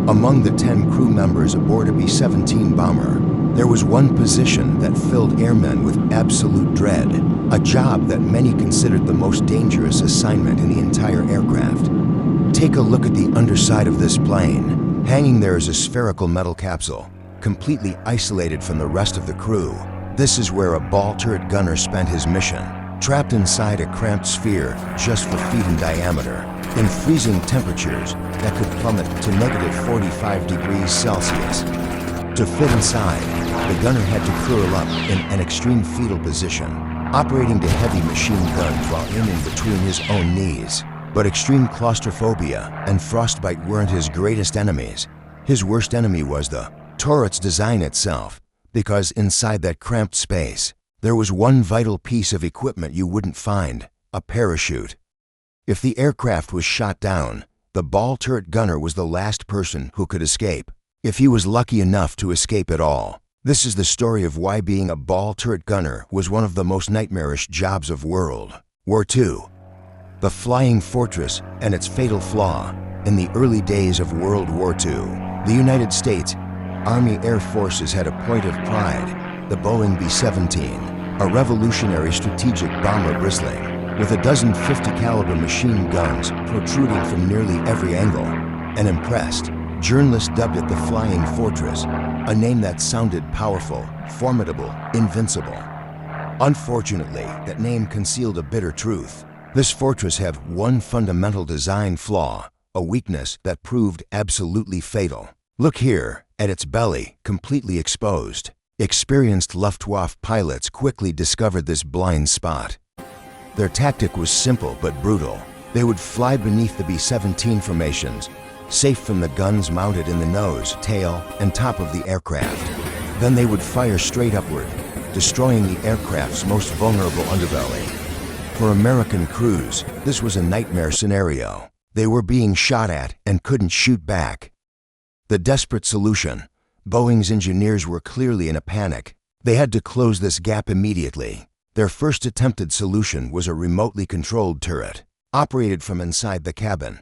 Among the 10 crew members aboard a B-17 bomber, there was one position that filled airmen with absolute dread, a job that many considered the most dangerous assignment in the entire aircraft. Take a look at the underside of this plane. Hanging there is a spherical metal capsule, completely isolated from the rest of the crew. This is where a ball turret gunner spent his mission, trapped inside a cramped sphere just 4 feet in diameter, in freezing temperatures that could plummet to -45 degrees Celsius. To fit inside, the gunner had to curl up in an extreme fetal position, operating to heavy machine guns while aiming between his own knees. But extreme claustrophobia and frostbite weren't his greatest enemies. His worst enemy was the turret's design itself, because inside that cramped space, there was one vital piece of equipment you wouldn't find: a parachute. If the aircraft was shot down, the ball turret gunner was the last person who could escape, if he was lucky enough to escape at all. This is the story of why being a ball turret gunner was one of the most nightmarish jobs of World War II. The Flying Fortress and its fatal flaw. In the early days of World War II, the United States Army Air Forces had a point of pride: the Boeing B-17, a revolutionary strategic bomber bristling with a dozen 50 caliber machine guns protruding from nearly every angle. And impressed, journalists dubbed it the Flying Fortress, a name that sounded powerful, formidable, invincible. Unfortunately, that name concealed a bitter truth. This fortress had one fundamental design flaw, a weakness that proved absolutely fatal. Look here, at its belly, completely exposed. Experienced Luftwaffe pilots quickly discovered this blind spot. Their tactic was simple but brutal. They would fly beneath the B-17 formations, safe from the guns mounted in the nose, tail, and top of the aircraft. Then they would fire straight upward, destroying the aircraft's most vulnerable underbelly. For American crews, this was a nightmare scenario. They were being shot at and couldn't shoot back. The desperate solution: Boeing's engineers were clearly in a panic. They had to close this gap immediately. Their first attempted solution was a remotely controlled turret, operated from inside the cabin.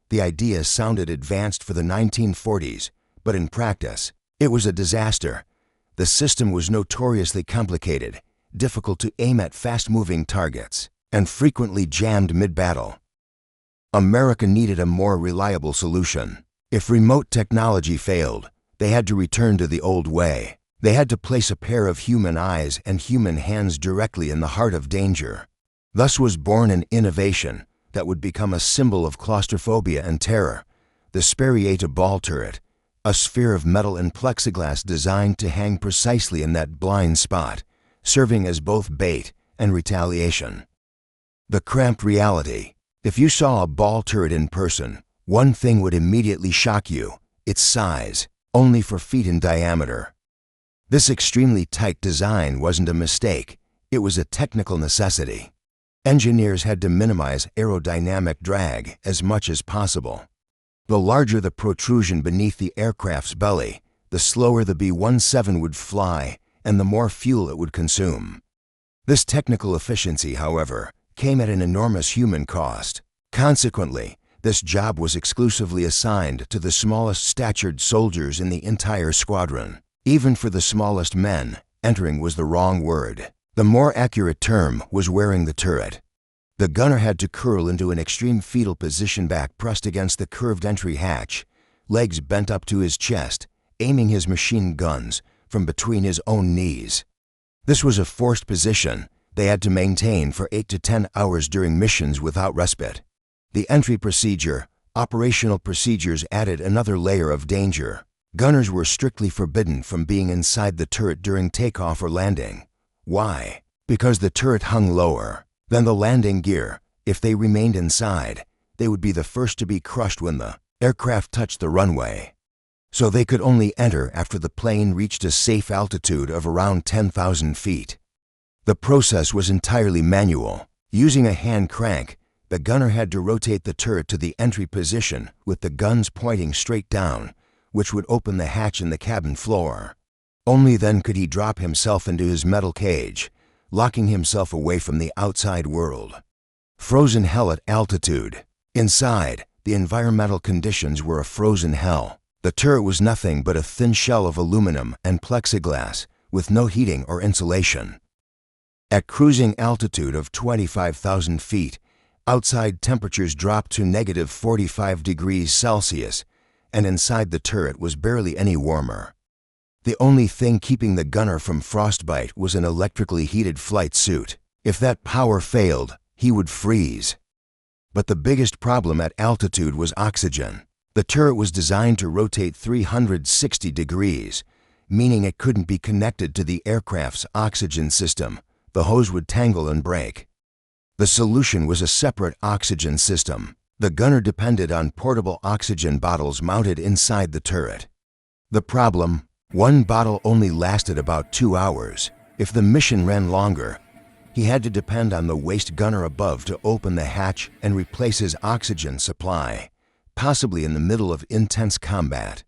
The idea sounded advanced for the 1940s, but in practice, it was a disaster. The system was notoriously complicated, difficult to aim at fast-moving targets, and frequently jammed mid-battle. America needed a more reliable solution. If remote technology failed, they had to return to the old way. They had to place a pair of human eyes and human hands directly in the heart of danger. Thus was born an innovation that would become a symbol of claustrophobia and terror: the Sperrieta ball turret, a sphere of metal and plexiglass designed to hang precisely in that blind spot, serving as both bait and retaliation. The cramped reality: if you saw a ball turret in person, one thing would immediately shock you: its size, only 4 feet in diameter. This extremely tight design wasn't a mistake, it was a technical necessity. Engineers had to minimize aerodynamic drag as much as possible. The larger the protrusion beneath the aircraft's belly, the slower the B-17 would fly and the more fuel it would consume. This technical efficiency, however, came at an enormous human cost. Consequently, this job was exclusively assigned to the smallest statured soldiers in the entire squadron. Even for the smallest men, entering was the wrong word. The more accurate term was wearing the turret. The gunner had to curl into an extreme fetal position, back pressed against the curved entry hatch, legs bent up to his chest, aiming his machine guns from between his own knees. This was a forced position they had to maintain for 8 to 10 hours during missions without respite. The entry procedure, operational procedures added another layer of danger. Gunners were strictly forbidden from being inside the turret during takeoff or landing. Why? Because the turret hung lower than the landing gear. If they remained inside, they would be the first to be crushed when the aircraft touched the runway. So they could only enter after the plane reached a safe altitude of around 10,000 feet. The process was entirely manual. Using a hand crank, the gunner had to rotate the turret to the entry position with the guns pointing straight down, which would open the hatch in the cabin floor. Only then could he drop himself into his metal cage, locking himself away from the outside world. Frozen hell at altitude. Inside, the environmental conditions were a frozen hell. The turret was nothing but a thin shell of aluminum and plexiglass with no heating or insulation. At cruising altitude of 25,000 feet, outside temperatures dropped to negative 45 degrees Celsius, and inside the turret was barely any warmer. The only thing keeping the gunner from frostbite was an electrically heated flight suit. If that power failed, he would freeze. But the biggest problem at altitude was oxygen. The turret was designed to rotate 360 degrees, meaning it couldn't be connected to the aircraft's oxygen system. The hose would tangle and break. The solution was a separate oxygen system. The gunner depended on portable oxygen bottles mounted inside the turret. The problem: one bottle only lasted about 2 hours. If the mission ran longer, he had to depend on the waste gunner above to open the hatch and replace his oxygen supply, possibly in the middle of intense combat.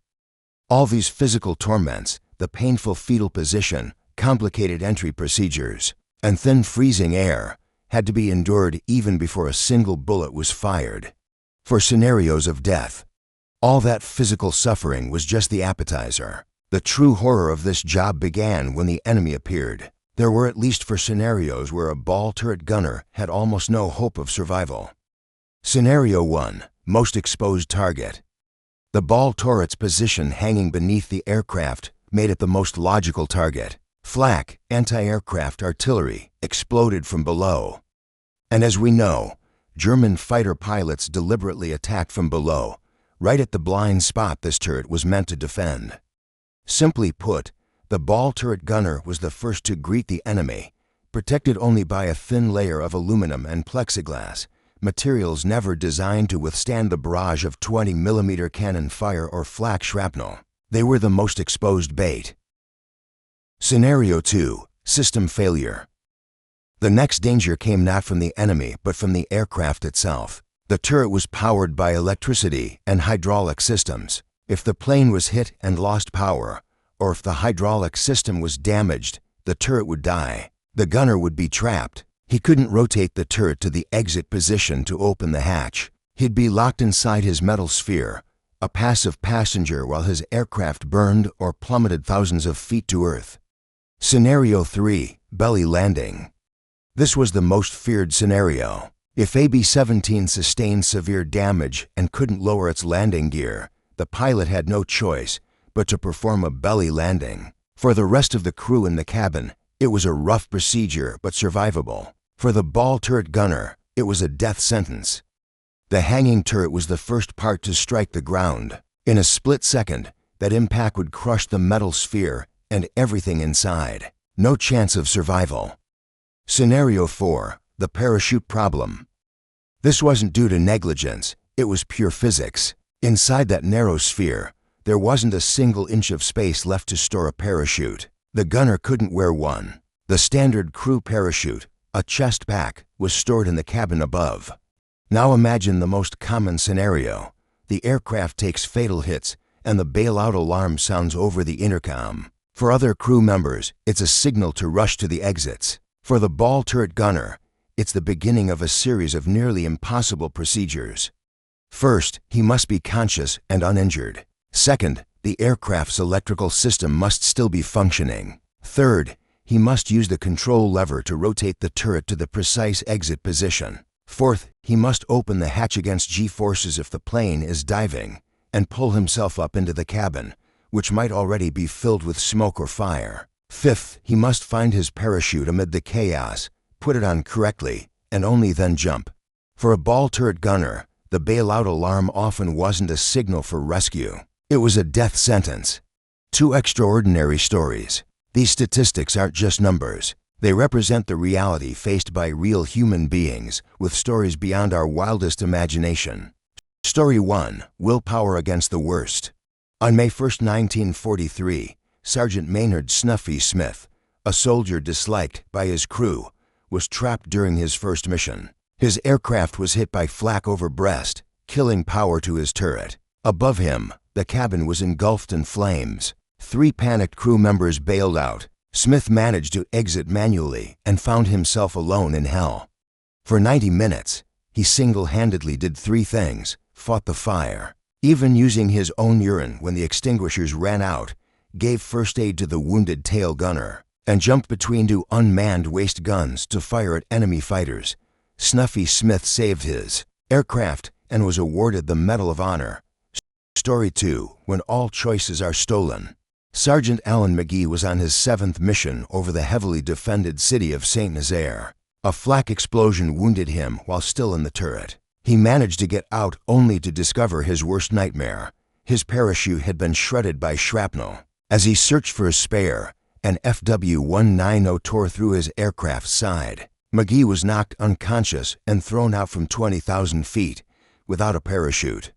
All these physical torments, the painful fetal position, complicated entry procedures, and thin freezing air had to be endured even before a single bullet was fired. For scenarios of death, all that physical suffering was just the appetizer. The true horror of this job began when the enemy appeared. There were at least 4 scenarios where a ball turret gunner had almost no hope of survival. Scenario 1: most exposed target. The ball turret's position hanging beneath the aircraft made it the most logical target. Flak, anti-aircraft artillery, exploded from below. And as we know, German fighter pilots deliberately attacked from below, right at the blind spot this turret was meant to defend. Simply put, the ball turret gunner was the first to greet the enemy, protected only by a thin layer of aluminum and plexiglass, materials never designed to withstand the barrage of 20mm cannon fire or flak shrapnel. They were the most exposed bait. Scenario 2: system failure. The next danger came not from the enemy but from the aircraft itself. The turret was powered by electricity and hydraulic systems. If the plane was hit and lost power, or if the hydraulic system was damaged, the turret would die. The gunner would be trapped. He couldn't rotate the turret to the exit position to open the hatch. He'd be locked inside his metal sphere, a passive passenger while his aircraft burned or plummeted thousands of feet to Earth. Scenario 3: belly landing. This was the most feared scenario. If a B-17 sustained severe damage and couldn't lower its landing gear, the pilot had no choice but to perform a belly landing. For the rest of the crew in the cabin, it was a rough procedure but survivable. For the ball turret gunner, it was a death sentence. The hanging turret was the first part to strike the ground. In a split second, that impact would crush the metal sphere and everything inside. No chance of survival. Scenario 4: the parachute problem. This wasn't due to negligence, it was pure physics. Inside that narrow sphere, there wasn't a single inch of space left to store a parachute. The gunner couldn't wear one. The standard crew parachute, a chest pack, was stored in the cabin above. Now imagine the most common scenario. The aircraft takes fatal hits and the bailout alarm sounds over the intercom. For other crew members, it's a signal to rush to the exits. For the ball turret gunner, it's the beginning of a series of nearly impossible procedures. First, he must be conscious and uninjured. Second, the aircraft's electrical system must still be functioning. Third, he must use the control lever to rotate the turret to the precise exit position. Fourth, he must open the hatch against G-forces if the plane is diving, and pull himself up into the cabin, which might already be filled with smoke or fire. Fifth, he must find his parachute amid the chaos, put it on correctly, and only then jump. For a ball turret gunner, the bailout alarm often wasn't a signal for rescue. It was a death sentence. 2 extraordinary stories. These statistics aren't just numbers. They represent the reality faced by real human beings, with stories beyond our wildest imagination. Story 1: willpower against the worst. On May 1, 1943, Sergeant Maynard "Snuffy" Smith, a soldier disliked by his crew, was trapped during his first mission. His aircraft was hit by flak over breast, killing power to his turret. Above him, the cabin was engulfed in flames. 3 panicked crew members bailed out. Smith managed to exit manually and found himself alone in hell. For 90 minutes, he single-handedly did 3 things: fought the fire, even using his own urine when the extinguishers ran out, gave first aid to the wounded tail gunner, and jumped between two unmanned waist guns to fire at enemy fighters. Snuffy Smith saved his aircraft and was awarded the Medal of Honor. Story 2. When all choices are stolen. Sergeant Alan Magee was on his 7th mission over the heavily defended city of Saint-Nazaire. A flak explosion wounded him while still in the turret. He managed to get out only to discover his worst nightmare. His parachute had been shredded by shrapnel. As he searched for a spare, an FW-190 tore through his aircraft's side. Magee was knocked unconscious and thrown out from 20,000 feet without a parachute.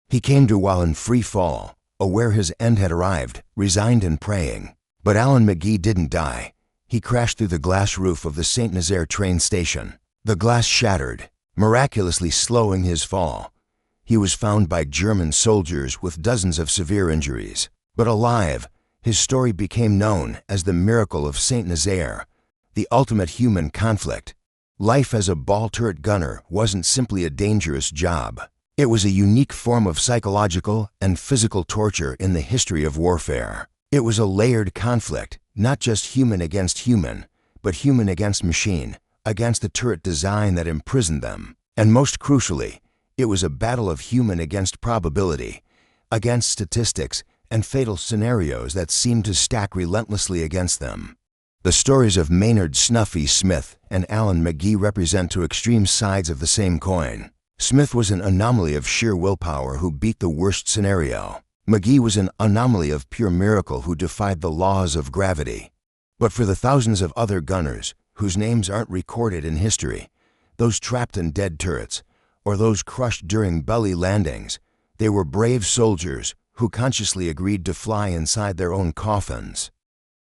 He came to while in free fall, aware his end had arrived, resigned and praying. But Alan Magee didn't die. He crashed through the glass roof of the Saint-Nazaire train station. The glass shattered, miraculously slowing his fall. He was found by German soldiers with dozens of severe injuries. But alive, his story became known as the Miracle of Saint-Nazaire, the ultimate human conflict. Life as a ball turret gunner wasn't simply a dangerous job. It was a unique form of psychological and physical torture in the history of warfare. It was a layered conflict, not just human against human, but human against machine, against the turret design that imprisoned them. And most crucially, it was a battle of human against probability, against statistics and fatal scenarios that seemed to stack relentlessly against them. The stories of Maynard Snuffy Smith and Alan Magee represent two extreme sides of the same coin. Smith was an anomaly of sheer willpower who beat the worst scenario. Magee was an anomaly of pure miracle who defied the laws of gravity. But for the thousands of other gunners whose names aren't recorded in history, those trapped in dead turrets, or those crushed during belly landings, they were brave soldiers who consciously agreed to fly inside their own coffins.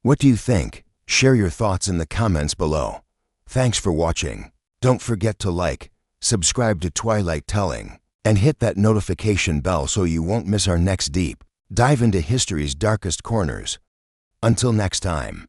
What do you think? Share your thoughts in the comments below. Thanks for watching. Don't forget to like, subscribe to Twilight Telling, and hit that notification bell so you won't miss our next deep dive into history's darkest corners. Until next time.